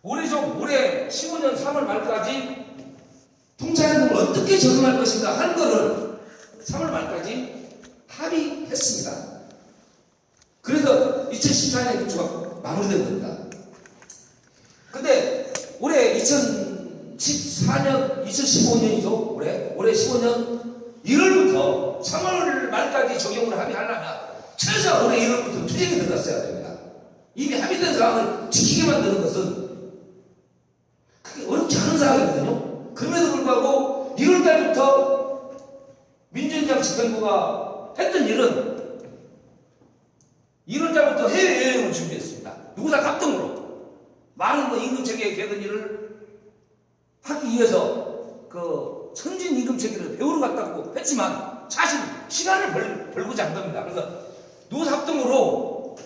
올해 15년 3월 말까지 통장임금을 어떻게 적용할 것인가 하는 거를 3월 말까지 합의했습니다. 그래서 2014년에 입주가 마무리된 겁니다. 근데 올해 2014년, 2015년이죠. 올해 15년 1월부터 3월 말까지 적용을 합의하려면 최소 올해 1월부터 투쟁이 들어갔어야 됩니다. 이미 합의된 사항을 지키게 만드는 것은 그게 어렵지 않은 사항이거든요. 그럼에도 불구하고 1월달부터 민주연장 집행부가 했던 일은 1월달부터 해외여행을 준비했습니다. 누구나 합동으로 많은 임금체계 개선일을 하기 위해서 그 선진 임금체계를 배우러 갔다고 했지만 사실 시간을 벌고자 한 겁니다. 그래서 누구나 합동으로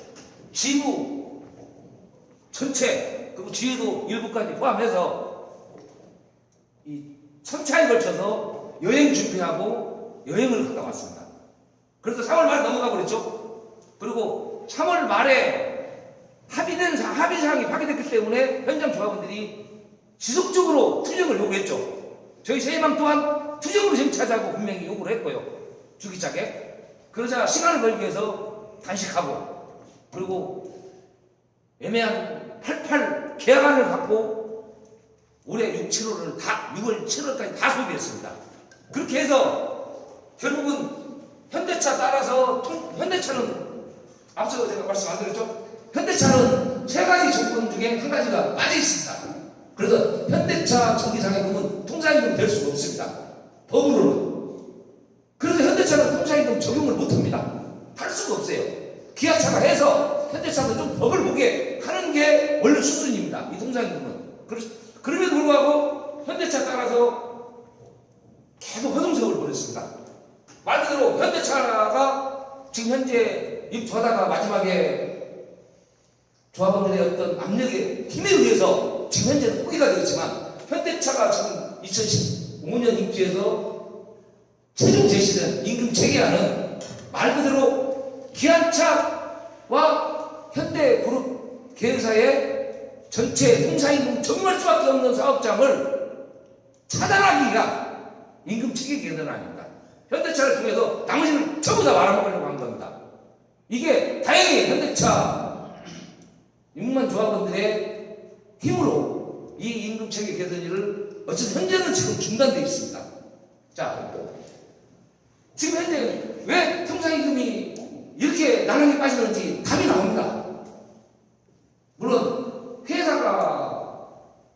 지부 전체 그리고 지휘도 일부까지 포함해서 이 3차에 걸쳐서 여행 준비하고 여행을 갔다 왔습니다. 그래서 3월 말에 넘어가 버렸죠. 그리고 3월 말에 합의사항이 파기됐기 때문에 현장 조합원들이 지속적으로 투쟁을 요구했죠. 저희 새희망 또한 투쟁으로 정치하자고 분명히 요구를 했고요. 주기차게. 그러자 시간을 벌기 위해서 단식하고 그리고 애매한 88 계약안을 갖고 올해 6, 7월까지 다 소비했습니다. 그렇게 해서 결국은 현대차 따라서 현대차는 앞서 제가 말씀 안 드렸죠? 현대차는 세 가지 조건 중에 한 가지가 빠져 있습니다. 그래서 현대차 정기상해금은 통상임금이 될 수가 없습니다. 법으로는. 그래서 현대차는 통상임금 적용을 못합니다. 할 수가 없어요. 기아차가 해서 현대차는 좀 법을 보게 하는 게 원래 수순입니다. 이 통상임금은. 그럼에도 불구하고 현대차 따라서 계속 허송세월을 벌였습니다. 말 그대로 현대차가 지금 현재 입주하다가 마지막에 조합원들의 어떤 압력에 힘에 의해서 지금 현재는 포기가 되었지만 현대차가 지금 2015년 입주해서 최종 제시된 임금 체계안은 말 그대로 기아차와 현대그룹 계열사의 전체 통상임금 적용할 수밖에 없는 사업장을 차단하기 위한 임금 체계 개선안입니다. 현대차를 통해서 나머지를 전부 다 말아먹으려고 한 겁니다. 이게 다행히 현대차 6만 조합원들의 힘으로 이 임금체계 개선일을 어쨌든 현재는 지금 중단되어 있습니다. 자, 지금 현재 왜 통상임금이 이렇게 나락에 빠지는지 답이 나옵니다. 물론 회사가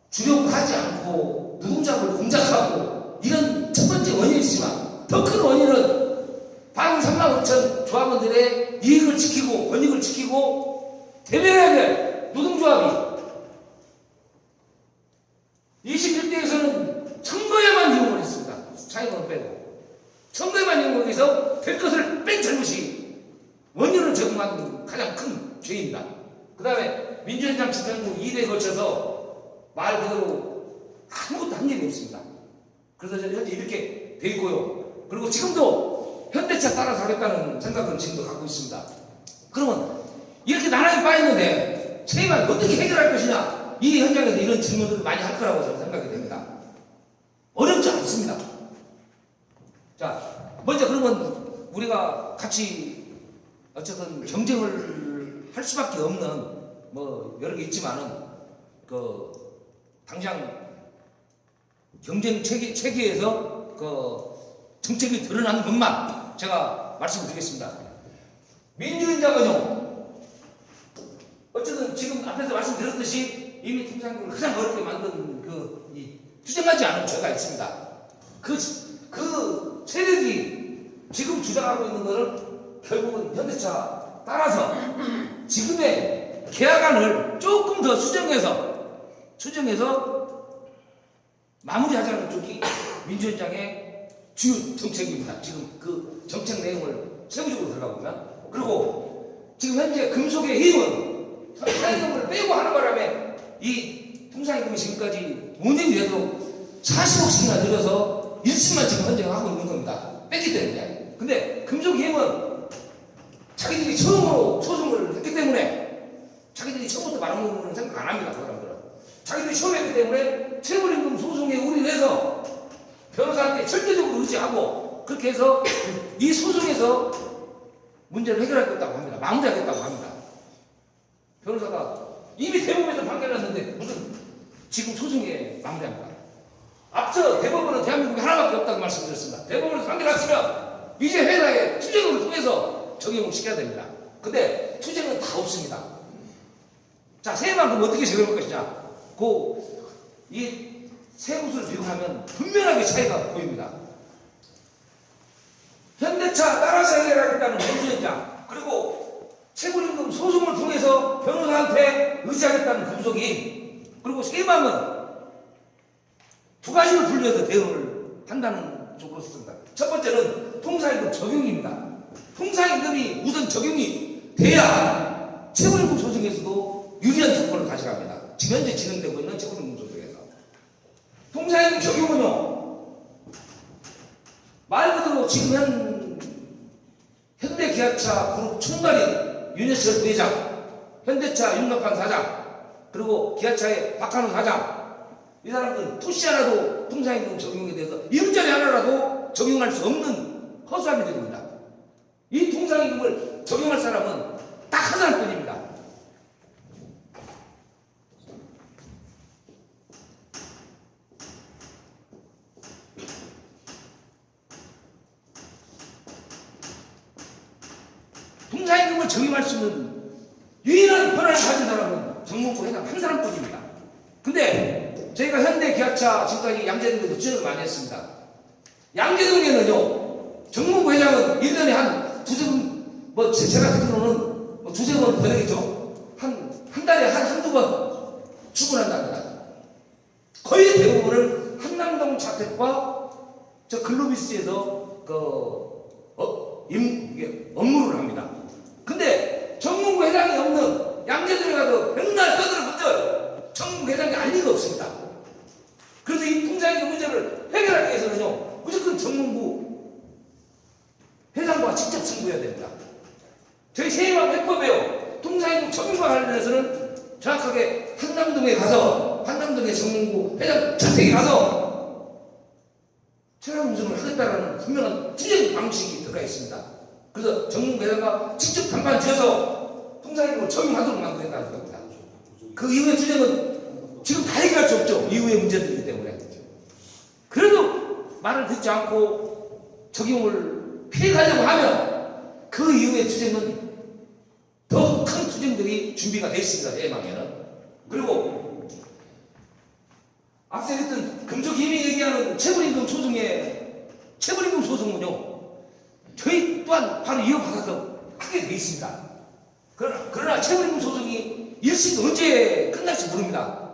주려고 하지 않고 노동자를 공작하고 이런 첫 번째 원인이지만 더 큰 원인은 방 3만 5천 조합원들의 이익을 지키고 권익을 지키고 대변해야 될 노동조합이 21대에서는 청거에만 이용을 했습니다. 차이만 빼고 청거에만 이용을 해서 될 것을 뺀 잘못이 원인을 적용한 가장 큰 죄입니다. 그 다음에 민주연장 집행부 2대에 걸쳐서 말 그대로 아무것도 한 일이 없습니다. 그래서 저는 현재 이렇게 돼 있고요. 그리고 지금도 현대차 따라서 하겠다는 생각은 지금도 갖고 있습니다. 그러면 이렇게 나락에 빠졌는데 세금을 어떻게 해결할 것이냐, 이 현장에서 이런 질문들을 많이 할 거라고 저는 생각이 됩니다. 어렵지 않습니다. 자, 먼저 그러면 우리가 같이 어쨌든 경쟁을 할 수밖에 없는 뭐 여러 개 있지만은 그 당장 경쟁 체계에서 그 정책이 드러난 것만 제가 말씀드리겠습니다. 민주연장은요, 어쨌든 지금 앞에서 말씀드렸듯이 이미 통상임금을 가장 어렵게 만든 이 투쟁하지 않은 죄가 있습니다. 그 세력이 지금 주장하고 있는 것을 결국은 현대차 따라서 지금의 계약안을 조금 더 수정해서 마무리하자는 쪽이 민주연장의 주요 정책입니다. 지금 그 정책 내용을 세부적으로 들어가 보면. 그리고 지금 현재 금속의 힘은 통상임금을 빼고 하는 바람에 이 통상임금이 지금까지 5년이 돼도 40억씩이나 늘어서 1심만 지금 현재 하고 있는 겁니다. 뺐기 때문에. 근데 금속 힘은 자기들이 처음으로 소송을 했기 때문에 자기들이 처음부터 말아먹는 건 생각 안 합니다. 그 사람들은. 자기 그렇게 처음했기 때문에 체불임금 소송에 올인해서 변호사한테 절대적으로 의지하고 그렇게 해서 이 소송에서 문제를 해결하겠다고 합니다. 마무리하겠다고 합니다. 변호사가 이미 대법원에서 판결을 났는데 무슨 지금 소송에 마무리합니다. 앞서 대법원은 대한민국에 하나밖에 없다고 말씀드렸습니다. 대법원에서 판결났으면 이제 회사의 투쟁을 통해서 적용을 시켜야 됩니다. 근데 투쟁은 다 없습니다. 자, 세만큼 어떻게 적용할 것이냐? 이 세 곳을 비교하면 분명하게 차이가 보입니다. 현대차 따라서 해결하겠다는 공소연장, 그리고 체불임금 소송을 통해서 변호사한테 의지하겠다는 금속이, 그리고 세방은 두 가지를 분류해서 대응을 한다는 쪽으로 썼습니다. 첫 번째는 통상임금 적용입니다. 통상임금이 우선 적용이 돼야 체불임금 소송에서도 유리한 조건을 가져갑니다. 지금 현재 진행되고 있는 체불임금 소송에서. 통상임금 적용은요, 말 그대로 지금 현대기아차 그룹 총괄인 윤여철 부회장, 현대차 윤덕환 사장, 그리고 기아차의 박한우 사장, 이 사람들은 토시 하나도 통상임금 적용에 대해서 일자리 하나라도 적용할 수 없는 허수아비 들입니다. 이 통상임금을 적용할 사람은 딱 한 사람뿐입니다. 통상임금을 적용할 수 있는 유일한 권한을 가진 사람은 정문부 회장 한 사람뿐입니다. 근데 저희가 현대기아차 지금까지 양재동에서 투쟁을 많이 했습니다. 양재동에는요, 정문부 회장은 1년에 한 두세 번, 제가 듣기로는 두세 번 더 되겠죠. 한 달에 한두 번 출근한답니다. 거의 대부분을 한남동 자택과 저 글로비스에서 업무를 합니다. 근데 정문부 회장이 없는 양재동에 가도 맨날 떠들어붙어요. 정문부 회장이 알 리가 없습니다. 그래서 이 통상임금 문제를 해결하기 위해서는요, 무조건 정문부 회장과 직접 승부해야 됩니다. 저희 세임학 해법에요, 통상임금 적용과 관련해서는 정확하게 한남동에 가서, 한남동의 정문부 회장 자택에 가서 체납 운송을 하겠다라는 분명한 투쟁 방식이 들어가 있습니다. 그래서 정문부 회장과 직접 간판 지어서 통상임금을 적용하도록 만들겠다는 겁니다. 그 이후의 투쟁은 지금 다 해결할 수 없죠. 이후의 문제들이기 때문에. 그래도 말을 듣지 않고 적용을 피해가려고 하면 그 이후의 투쟁은 더 큰 투쟁들이 준비가 되어 있습니다. 대망에는. 그리고 앞서 했던 금속임이 얘기하는 체불임금 소송은요, 저희 또한 바로 이어받아서 하게 되어 있습니다. 그러나 체불임금 소송이 일시도 언제 끝날지 모릅니다.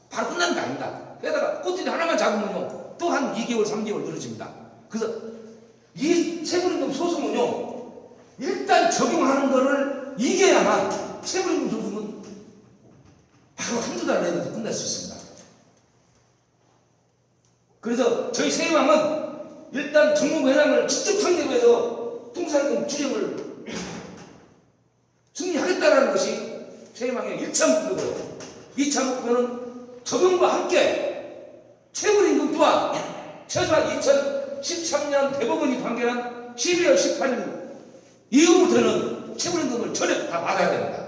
바로 끝나는 게 아닙니다. 게다가 꼬투리 하나만 잡으면요, 또 한 2개월, 3개월 늘어집니다. 그래서 이 체불임금 소송은요, 일단 적용하는 거를 이겨야만 체불임금 소송은 바로 한두 달 내에도 끝날 수 있습니다. 그래서 저희 세임왕은 일단 정문부 회장을 직접 상대로 해서 통상임금 투쟁을 승리하겠다는 것이 세임왕의 1차 목표고요. 2차 목표는 적용과 함께 체불임금 또한 최소한 2013년 대법원이 판결한 12월 18일 이후부터는 체불임금을 전액 다 받아야 됩니다.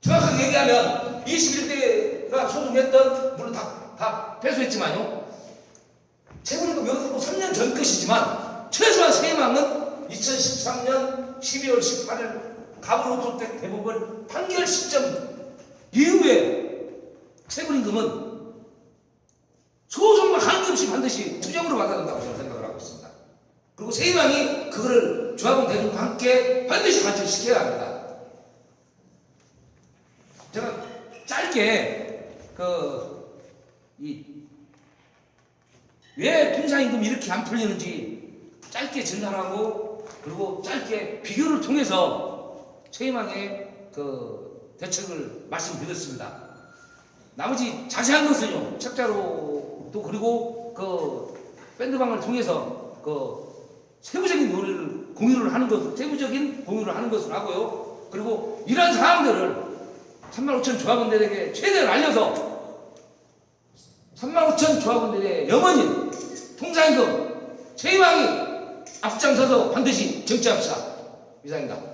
정확하게 얘기하면 21대가 소송했던, 물론 다 패소했지만요, 체불임금 여기서 3년 전 것이지만 최소한 세임왕은 2013년 12월 18일 가브로토텍 대법원 판결 시점 이후에 체불임금은 소송과 관계없이 반드시 투쟁으로 받아야 된다고 저는 생각을 하고 있습니다. 그리고 세임왕이 그거를 조합원 대중과 함께 반드시 관철시켜야 합니다. 제가 짧게 왜 통상임금이 이렇게 안 풀리는지 짧게 진단하고, 그리고 짧게 비교를 통해서 세임왕의 대책을 말씀드렸습니다. 나머지 자세한 것은요, 책자로도, 그리고 밴드방을 통해서 세부적인 공유를 하는 것을 하고요. 그리고 이러한 사항들을 35,000 조합원들에게 최대한 알려서 35,000 조합원들의 영원인 통장임금 최희망이 앞장서서 반드시 정치합시다. 이상입니다.